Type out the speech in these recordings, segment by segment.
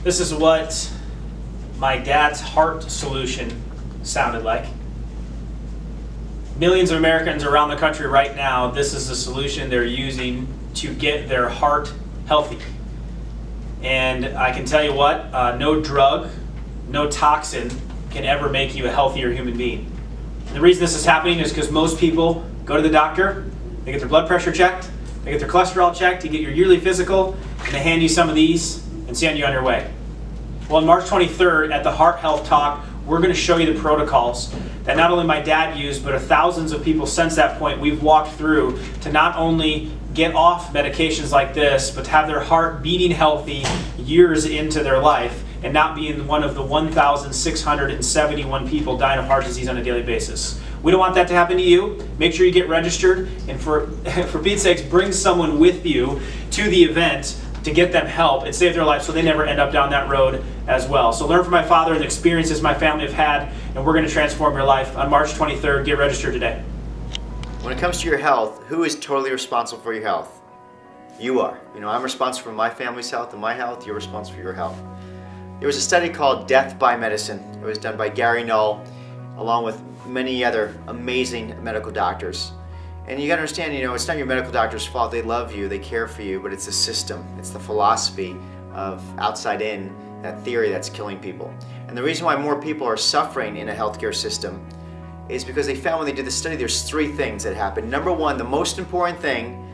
This is what my dad's heart solution sounded like. Millions of Americans around the country right now, this is the solution they're using to get their heart healthy. And I can tell you what, no drug, no toxin can ever make you a healthier human being. And the reason this is happening is because most people go to the doctor, they get their blood pressure checked, they get their cholesterol checked, you get your yearly physical, and they hand you some of these and send you on your way. Well, on March 23rd at the Heart Health Talk, we're going to show you the protocols that not only my dad used, but thousands of people since that point we've walked through to not only get off medications like this, but to have their heart beating healthy years into their life and not being one of the 1,671 people dying of heart disease on a daily basis. We don't want that to happen to you. Make sure you get registered, and for Pete's sakes, bring someone with you to the event to get them help and save their life so they never end up down that road as well. So learn from my father and the experiences my family have had, and we're going to transform your life on March 23rd. Get registered today. When it comes to your health, who is totally responsible for your health? You are. I'm responsible for my family's health and my health. You're responsible for your health. There was a study called Death by Medicine. It was done by Gary Null, along with many other amazing medical doctors. And you gotta understand, it's not your medical doctor's fault. They love you, they care for you, but it's the system. It's the philosophy of outside in, that theory that's killing people. And the reason why more people are suffering in a healthcare system is because they found when they did the study, there's three things that happen. Number one, the most important thing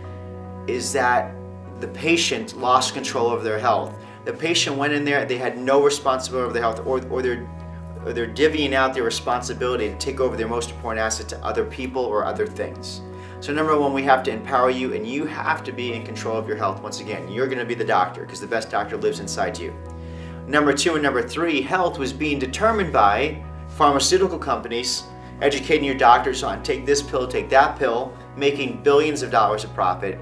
is that the patient lost control over their health. The patient went in there, they had no responsibility over their health, or they're divvying out their responsibility to take over their most important asset to other people or other things. So number one, we have to empower you, and you have to be in control of your health. Once again, you're going to be the doctor because the best doctor lives inside you. Number two and number three, health was being determined by pharmaceutical companies educating your doctors on take this pill, take that pill, making billions of dollars of profit.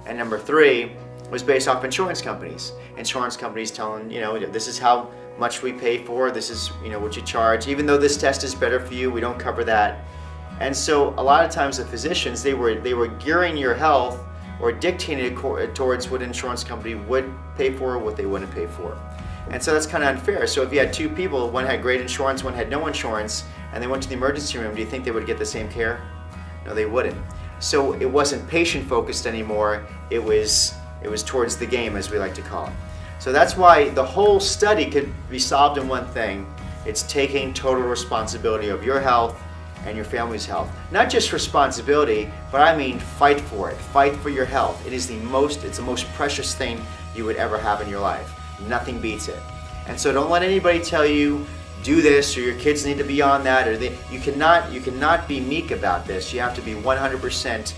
And number three was based off insurance companies. Insurance companies telling, this is how much we pay for, this is, what you charge. Even though this test is better for you, we don't cover that. And so a lot of times the physicians, they were gearing your health or dictating it towards what an insurance company would pay for or what they wouldn't pay for. And so that's kind of unfair. So if you had two people, one had great insurance, one had no insurance, and they went to the emergency room, do you think they would get the same care? No, they wouldn't. So it wasn't patient focused anymore, it was towards the game, as we like to call it. So that's why the whole study could be solved in one thing. It's taking total responsibility of your health and your family's health. Not just responsibility, but I mean fight for it. Fight for your health. It's the most precious thing you would ever have in your life. Nothing beats it. And so don't let anybody tell you, do this, or your kids need to be on that, or you cannot be meek about this. You have to be 100%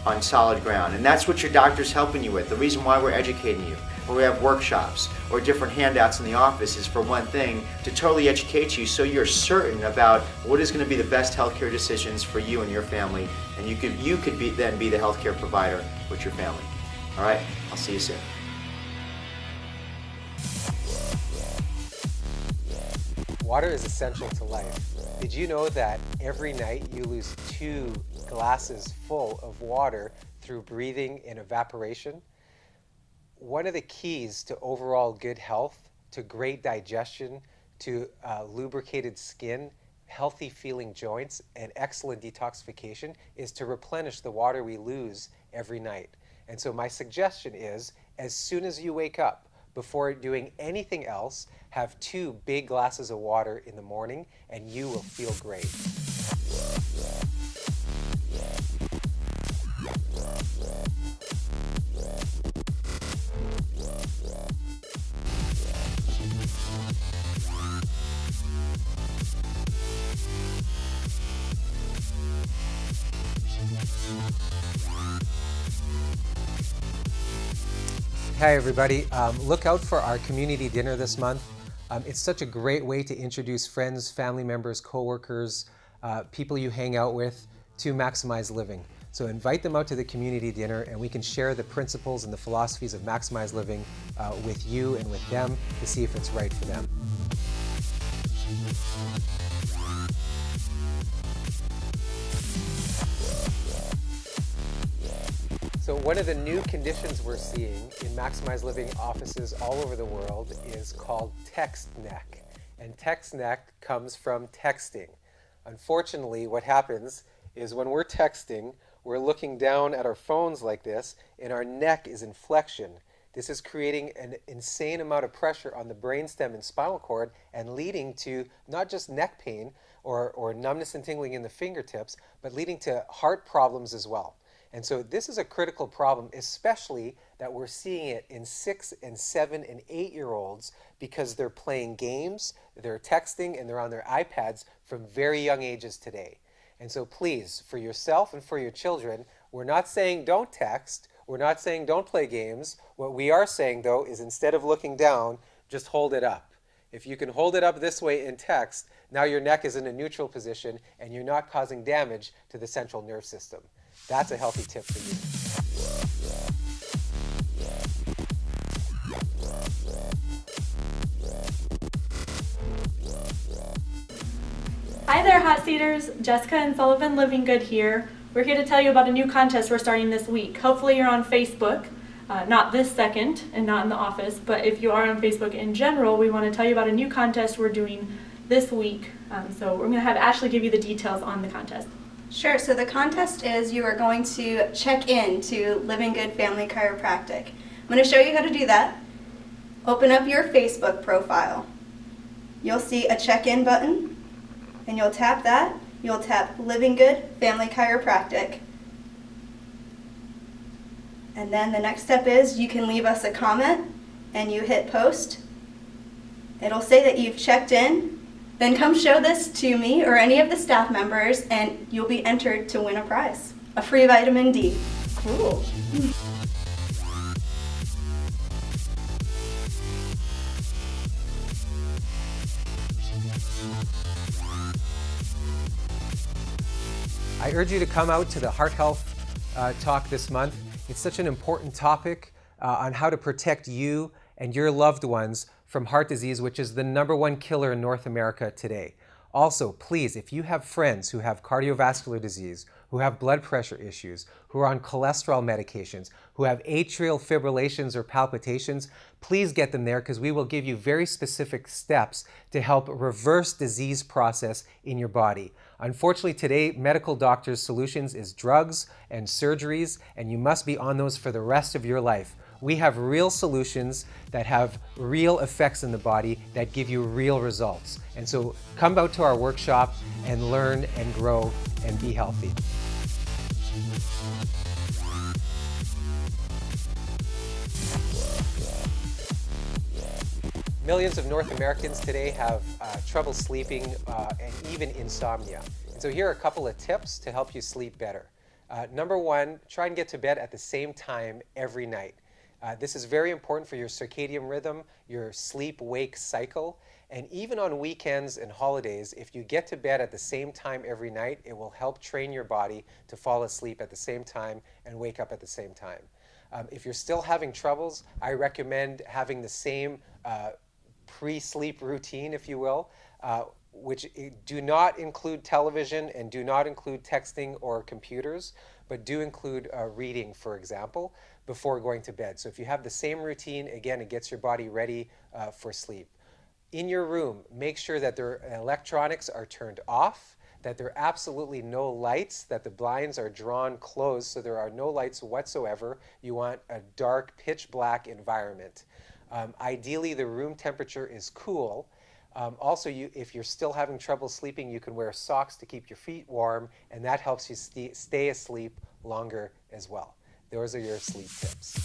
on solid ground. And that's what your doctor's helping you with. The reason why we're educating you, or we have workshops, or different handouts in the office is for one thing, to totally educate you so you're certain about what is going to be the best healthcare decisions for you and your family, and you could then be the healthcare provider with your family. All right, I'll see you soon. Water is essential to life. Did you know that every night you lose 2 glasses full of water through breathing and evaporation? One of the keys to overall good health, to great digestion, to lubricated skin, healthy feeling joints, and excellent detoxification is to replenish the water we lose every night. And so my suggestion is, as soon as you wake up, before doing anything else, have 2 big glasses of water in the morning and you will feel great. Hi everybody, look out for our community dinner this month. It's such a great way to introduce friends, family members, coworkers, people you hang out with to maximize living. So invite them out to the community dinner and we can share the principles and the philosophies of maximize living with you and with them to see if it's right for them. So one of the new conditions we're seeing in Maximize Living offices all over the world is called text neck. And text neck comes from texting. Unfortunately, what happens is when we're texting, we're looking down at our phones like this, and our neck is in flexion. This is creating an insane amount of pressure on the brainstem and spinal cord and leading to not just neck pain or numbness and tingling in the fingertips, but leading to heart problems as well. And so this is a critical problem, especially that we're seeing it in 6 and 7 and 8-year-olds because they're playing games, they're texting, and they're on their iPads from very young ages today. And so please, for yourself and for your children, we're not saying don't text, we're not saying don't play games. What we are saying, though, is instead of looking down, just hold it up. If you can hold it up this way in text, now your neck is in a neutral position and you're not causing damage to the central nerve system. That's a healthy tip for you. Hi there, Hot Seaters. Jessica and Sullivan Living Good here. We're here to tell you about a new contest we're starting this week. Hopefully you're on Facebook, not this second and not in the office, but if you are on Facebook in general, we want to tell you about a new contest we're doing this week. So we're going to have Ashley give you the details on the contest. Sure, so the contest is you are going to check in to Living Good Family Chiropractic. I'm going to show you how to do that. Open up your Facebook profile. You'll see a check-in button, and you'll tap that. You'll tap Living Good Family Chiropractic. And then the next step is you can leave us a comment, and you hit post. It'll say that you've checked in. Then come show this to me or any of the staff members and you'll be entered to win a prize, a free vitamin D. Cool. I urge you to come out to the Heart Health talk this month. It's such an important topic on how to protect you and your loved ones from heart disease, which is the #1 killer in North America today. Also, please, if you have friends who have cardiovascular disease, who have blood pressure issues, who are on cholesterol medications, who have atrial fibrillations or palpitations, please get them there because we will give you very specific steps to help reverse disease process in your body. Unfortunately, today, medical doctors' solutions is drugs and surgeries, and you must be on those for the rest of your life. We have real solutions that have real effects in the body that give you real results. And so come out to our workshop and learn and grow and be healthy. Millions of North Americans today have trouble sleeping and even insomnia. And so here are a couple of tips to help you sleep better. Number one, try and get to bed at the same time every night. This is very important for your circadian rhythm, your sleep-wake cycle, and even on weekends and holidays, if you get to bed at the same time every night, it will help train your body to fall asleep at the same time and wake up at the same time. If you're still having troubles, I recommend having the same pre-sleep routine, if you will, which do not include television and do not include texting or computers, but do include reading, for example, before going to bed. So if you have the same routine, again, it gets your body ready for sleep. In your room, make sure that their electronics are turned off, that there are absolutely no lights, that the blinds are drawn closed so there are no lights whatsoever. You want a dark, pitch black environment. Ideally, the room temperature is cool. Also, if you're still having trouble sleeping, you can wear socks to keep your feet warm, and that helps you stay asleep longer as well. Those are your sleep tips.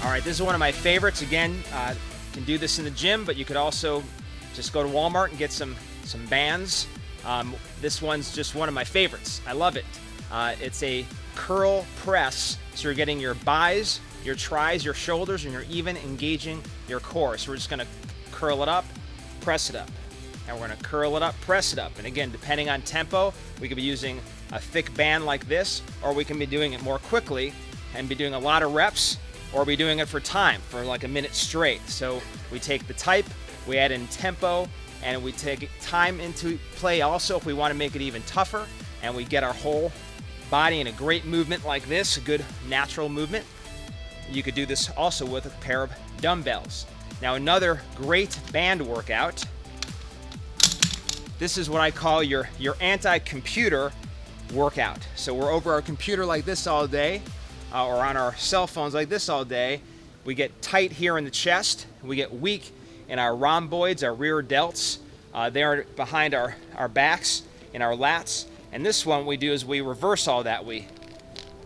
All right, this is one of my favorites. Again, you can do this in the gym, but you could also just go to Walmart and get some bands. This one's just one of my favorites. I love it. It's a curl press, so you're getting your bis, your tris, your shoulders, and you're even engaging your core. So we're just gonna curl it up, press it up. And we're gonna curl it up, press it up. And again, depending on tempo, we could be using a thick band like this, or we can be doing it more quickly and be doing a lot of reps, or be doing it for time, for like a minute straight. So we take the type, we add in tempo, and we take time into play also if we want to make it even tougher, and we get our whole body in a great movement like this, a good natural movement. You could do this also with a pair of dumbbells. Now another great band workout, this is what I call your anti-computer workout. So we're over our computer like this all day, or on our cell phones like this all day. We get tight here in the chest, we get weak in our rhomboids, our rear delts, there behind our backs, in our lats. And this one we do is we reverse all that. We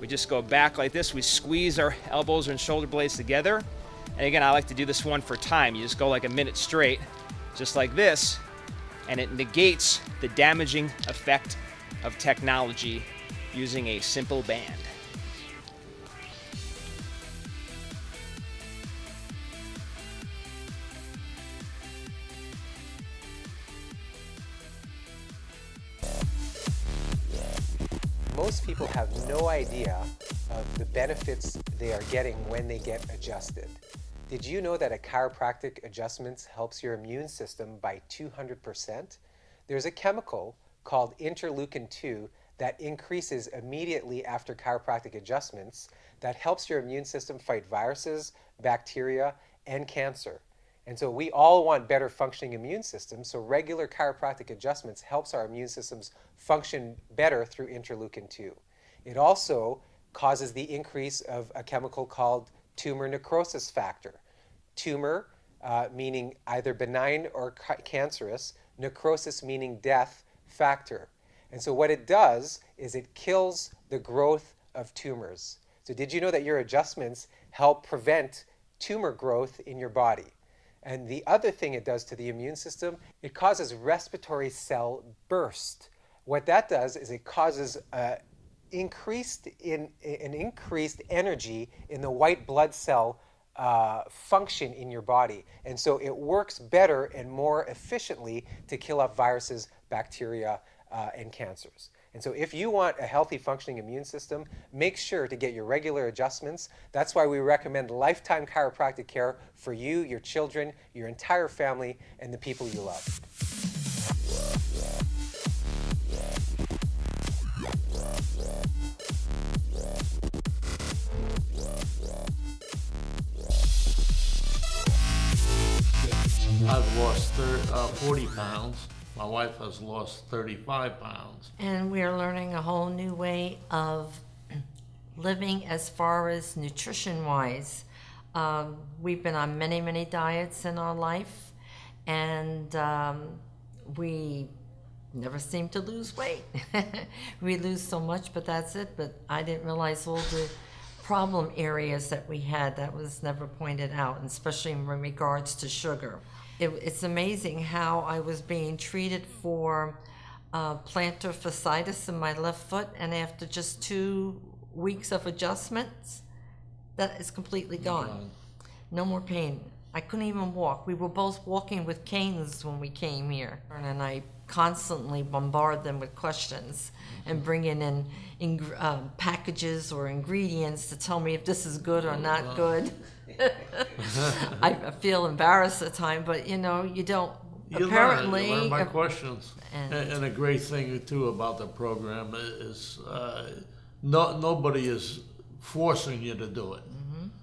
just go back like this, we squeeze our elbows and shoulder blades together. And again, I like to do this one for time. You just go like a minute straight, just like this, and it negates the damaging effect of technology using a simple band. Most people have no idea of the benefits they are getting when they get adjusted. Did you know that a chiropractic adjustment helps your immune system by 200%? There's a chemical called interleukin-2 that increases immediately after chiropractic adjustments that helps your immune system fight viruses, bacteria, and cancer. And so we all want better functioning immune systems, so regular chiropractic adjustments helps our immune systems function better through interleukin-2. It also causes the increase of a chemical called tumor necrosis factor. Tumor meaning either benign or cancerous, necrosis meaning death factor. And so what it does is it kills the growth of tumors. So did you know that your adjustments help prevent tumor growth in your body? And the other thing it does to the immune system, it causes respiratory cell burst. What that does is it causes an increased energy in the white blood cell function in your body. And so it works better and more efficiently to kill off viruses, bacteria, and cancers. And so if you want a healthy functioning immune system, make sure to get your regular adjustments. That's why we recommend lifetime chiropractic care for you, your children, your entire family, and the people you love. I've lost 40 pounds. My wife has lost 35 pounds. And we are learning a whole new way of living as far as nutrition-wise. We've been on many, many diets in our life, and we never seem to lose weight. We lose so much, but that's it. But I didn't realize all the problem areas that we had that was never pointed out, and especially in regards to sugar. It's amazing how I was being treated for plantar fasciitis in my left foot, and after just 2 weeks of adjustments, that is completely gone. No more pain. I couldn't even walk. We were both walking with canes when we came here, and I constantly bombard them with questions and bringing in packages or ingredients to tell me if this is good or not good. I feel embarrassed at times, but you know, you don't. You apparently learn my questions. And a great thing too about the program is nobody is forcing you to do it.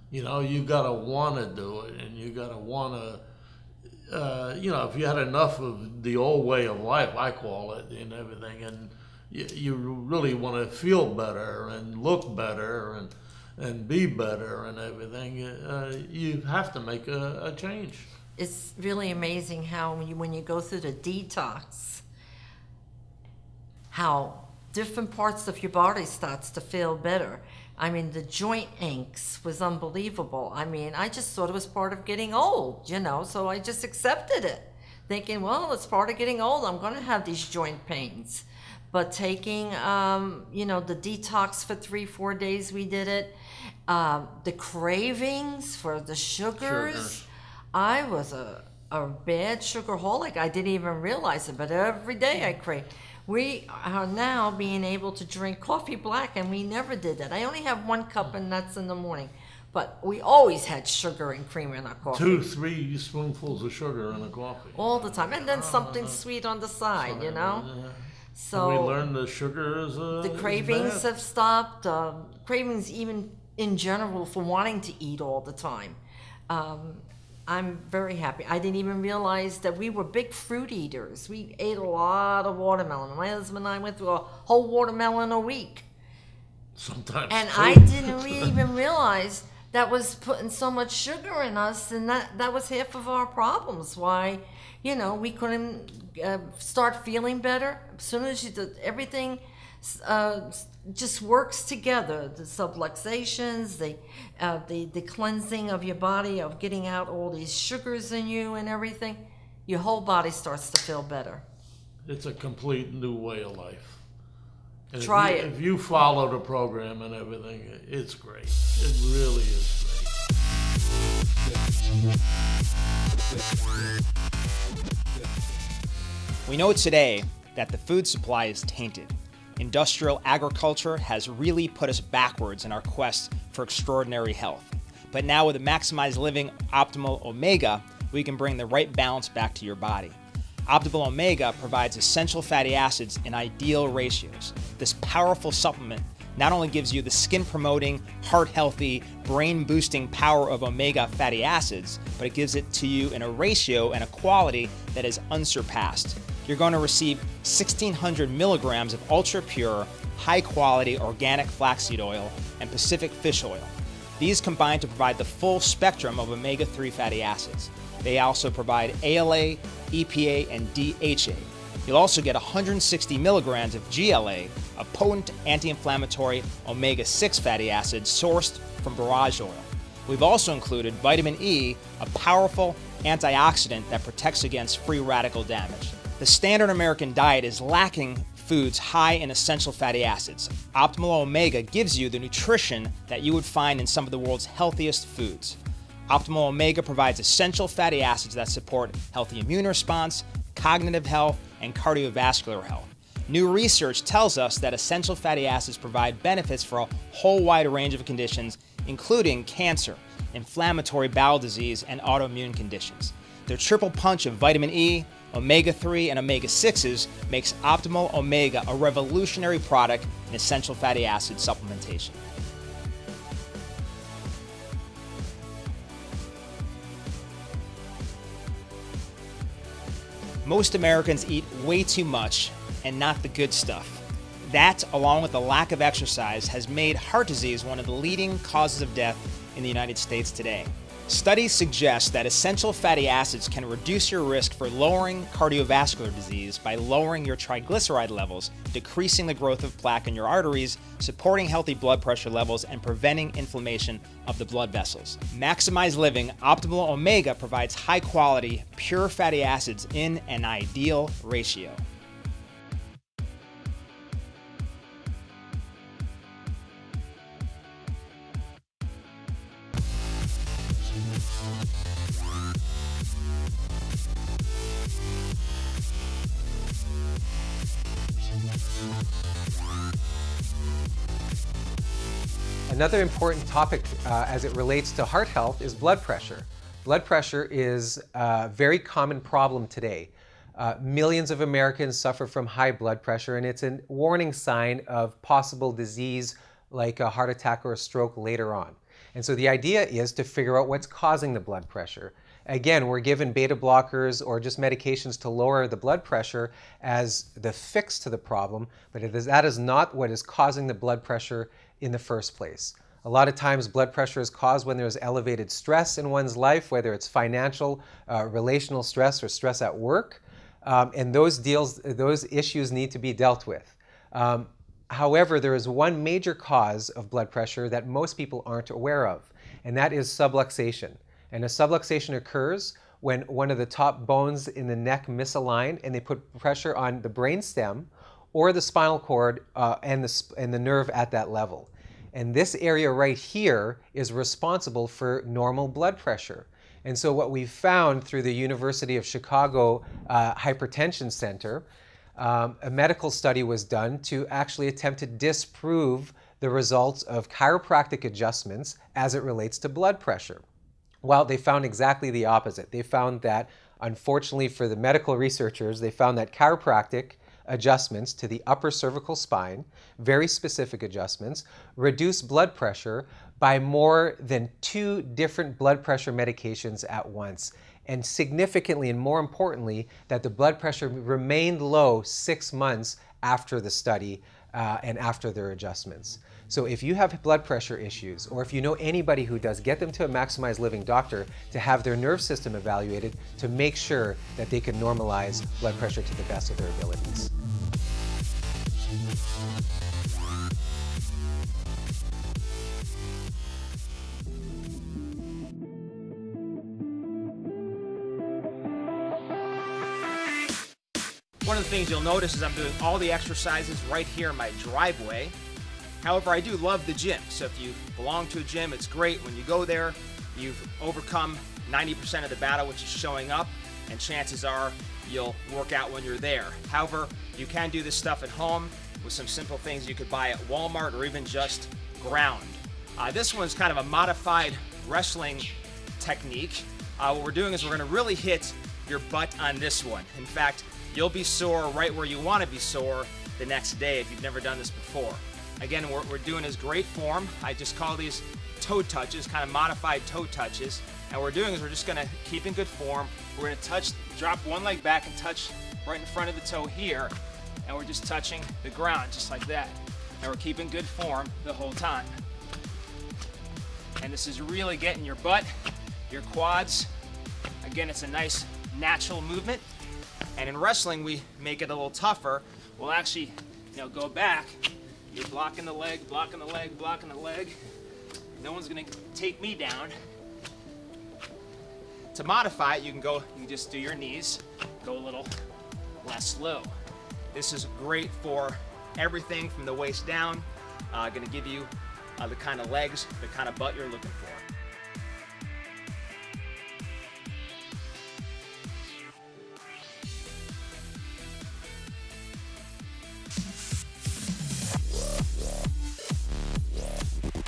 You know, you gotta want to do it, and you gotta want to. You know, if you had enough of the old way of life, I call it, and everything, and you really want to feel better and look better and be better and everything, you have to make a change. it's really amazing how when you go through the detox, how different parts of your body starts to feel better. I mean, the joint aches was unbelievable. I mean, I just thought it was part of getting old, you know, so I just accepted it, thinking, well, it's part of getting old. I'm going to have these joint pains. But taking, you know, the detox for 3-4 days, we did it. The cravings for the sugars. I was a bad sugarholic. I didn't even realize it, but every day I craved. We are now being able to drink coffee black, and we never did that. I only have 1 cup, and that's in the morning. But we always had sugar and cream in our coffee. 2-3 spoonfuls of sugar in a coffee. All the time. And then something sweet on the side, you know? So we learned that sugar is the is cravings bad. have stopped. Cravings even in general for wanting to eat all the time. I'm very happy. I didn't even realize that we were big fruit eaters. We ate a lot of watermelon. My husband and I went through a whole watermelon a week. Sometimes And two. I didn't even realize that was putting so much sugar in us, and that was half of our problems. Why, you know, we couldn't start feeling better. As soon as you did, everything just works together. The subluxations, the cleansing of your body, of getting out all these sugars in you and everything, your whole body starts to feel better. It's a complete new way of life. And Try if it. If you follow the program and everything, it's great. It really is great. We know today that the food supply is tainted. Industrial agriculture has really put us backwards in our quest for extraordinary health. But now with the Maximize Living Optimal Omega, we can bring the right balance back to your body. Optimal Omega provides essential fatty acids in ideal ratios. This powerful supplement not only gives you the skin-promoting, heart-healthy, brain-boosting power of omega fatty acids, but it gives it to you in a ratio and a quality that is unsurpassed. You're going to receive 1,600 milligrams of ultra-pure, high-quality organic flaxseed oil and Pacific fish oil. These combine to provide the full spectrum of omega-3 fatty acids. They also provide ALA, EPA, and DHA. You'll also get 160 milligrams of GLA, a potent anti-inflammatory omega-6 fatty acid sourced from borage oil. We've also included vitamin E, a powerful antioxidant that protects against free radical damage. The standard American diet is lacking foods high in essential fatty acids. Optimal Omega gives you the nutrition that you would find in some of the world's healthiest foods. Optimal Omega provides essential fatty acids that support healthy immune response, cognitive health, and cardiovascular health. New research tells us that essential fatty acids provide benefits for a whole wide range of conditions, including cancer, inflammatory bowel disease, and autoimmune conditions. Their triple punch of vitamin E, omega-3, and omega-6s makes Optimal Omega a revolutionary product in essential fatty acid supplementation. Most Americans eat way too much and not the good stuff. That, along with the lack of exercise, has made heart disease one of the leading causes of death in the United States today. Studies suggest that essential fatty acids can reduce your risk for lowering cardiovascular disease by lowering your triglyceride levels, decreasing the growth of plaque in your arteries, supporting healthy blood pressure levels, and preventing inflammation of the blood vessels. Maximize Living Optimal Omega provides high-quality, pure fatty acids in an ideal ratio. Another important topic as it relates to heart health is blood pressure. Blood pressure is a very common problem today. Millions of Americans suffer from high blood pressure, and it's a warning sign of possible disease like a heart attack or a stroke later on. And so the idea is to figure out what's causing the blood pressure. Again, we're given beta blockers or just medications to lower the blood pressure as the fix to the problem, but that is not what is causing the blood pressure in the first place. A lot of times blood pressure is caused when there's elevated stress in one's life, whether it's financial, relational stress, or stress at work, and those issues need to be dealt with. However, there is one major cause of blood pressure that most people aren't aware of, and that is subluxation. And a subluxation occurs when one of the top bones in the neck misalign and they put pressure on the brainstem or the spinal cord and the nerve at that level. And this area right here is responsible for normal blood pressure. And so what we've found through the University of Chicago Hypertension Center a medical study was done to actually attempt to disprove the results of chiropractic adjustments as it relates to blood pressure. Well, they found exactly the opposite. They found that, unfortunately for the medical researchers, they found that chiropractic adjustments to the upper cervical spine, very specific adjustments, reduce blood pressure by more than 2 different blood pressure medications at once. And significantly and more importantly, that the blood pressure remained low 6 months after the study and after their adjustments. So if you have blood pressure issues, or if you know anybody who does, get them to a Maximize Living doctor to have their nerve system evaluated to make sure that they can normalize blood pressure to the best of their abilities. One of the things you'll notice is I'm doing all the exercises right here in my driveway. However, I do love the gym. So if you belong to a gym, it's great. When you go there, you've overcome 90% of the battle, which is showing up, and chances are you'll work out when you're there. However, you can do this stuff at home with some simple things you could buy at Walmart or even just ground. This one's kind of a modified wrestling technique. What we're doing is we're gonna really hit your butt on this one. In fact, you'll be sore right where you want to be sore the next day if you've never done this before. Again, what we're doing is great form. I just call these toe touches, kind of modified toe touches. And what we're doing is we're just going to keep in good form. We're going to drop one leg back and touch right in front of the toe here. And we're just touching the ground just like that. And we're keeping good form the whole time. And this is really getting your butt, your quads. Again, it's a nice natural movement. And in wrestling, we make it a little tougher. We'll actually, go back. You're blocking the leg, blocking the leg, blocking the leg. No one's gonna take me down. To modify it, you can just do your knees, go a little less slow. This is great for everything from the waist down. Gonna give you the kind of legs, the kind of butt you're looking for.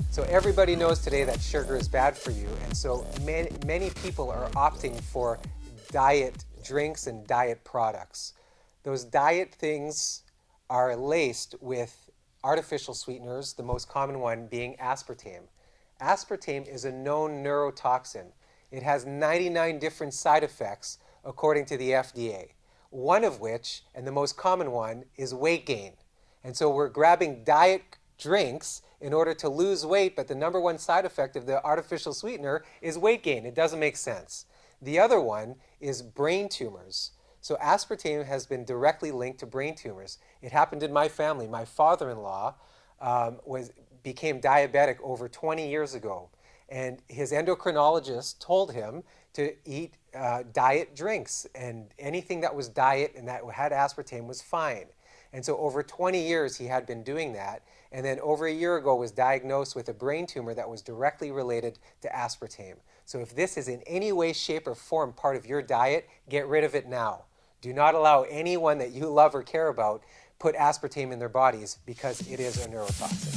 So everybody knows today that sugar is bad for you, and so many people are opting for diet drinks and diet products. Those diet things are laced with artificial sweeteners, the most common one being aspartame. Aspartame is a known neurotoxin. It has 99 different side effects according to the FDA, one of which, and the most common one, is weight gain. And so we're grabbing diet drinks in order to lose weight, but the number one side effect of the artificial sweetener is weight gain. It doesn't make sense. The other one is brain tumors. So aspartame has been directly linked to brain tumors. It happened in my family. My father-in-law became diabetic over 20 years ago, and his endocrinologist told him to eat diet drinks, and anything that was diet and that had aspartame was fine. And so over 20 years he had been doing that, and then over a year ago was diagnosed with a brain tumor that was directly related to aspartame. So if this is in any way, shape, or form part of your diet, get rid of it now. Do not allow anyone that you love or care about put aspartame in their bodies, because it is a neurotoxin.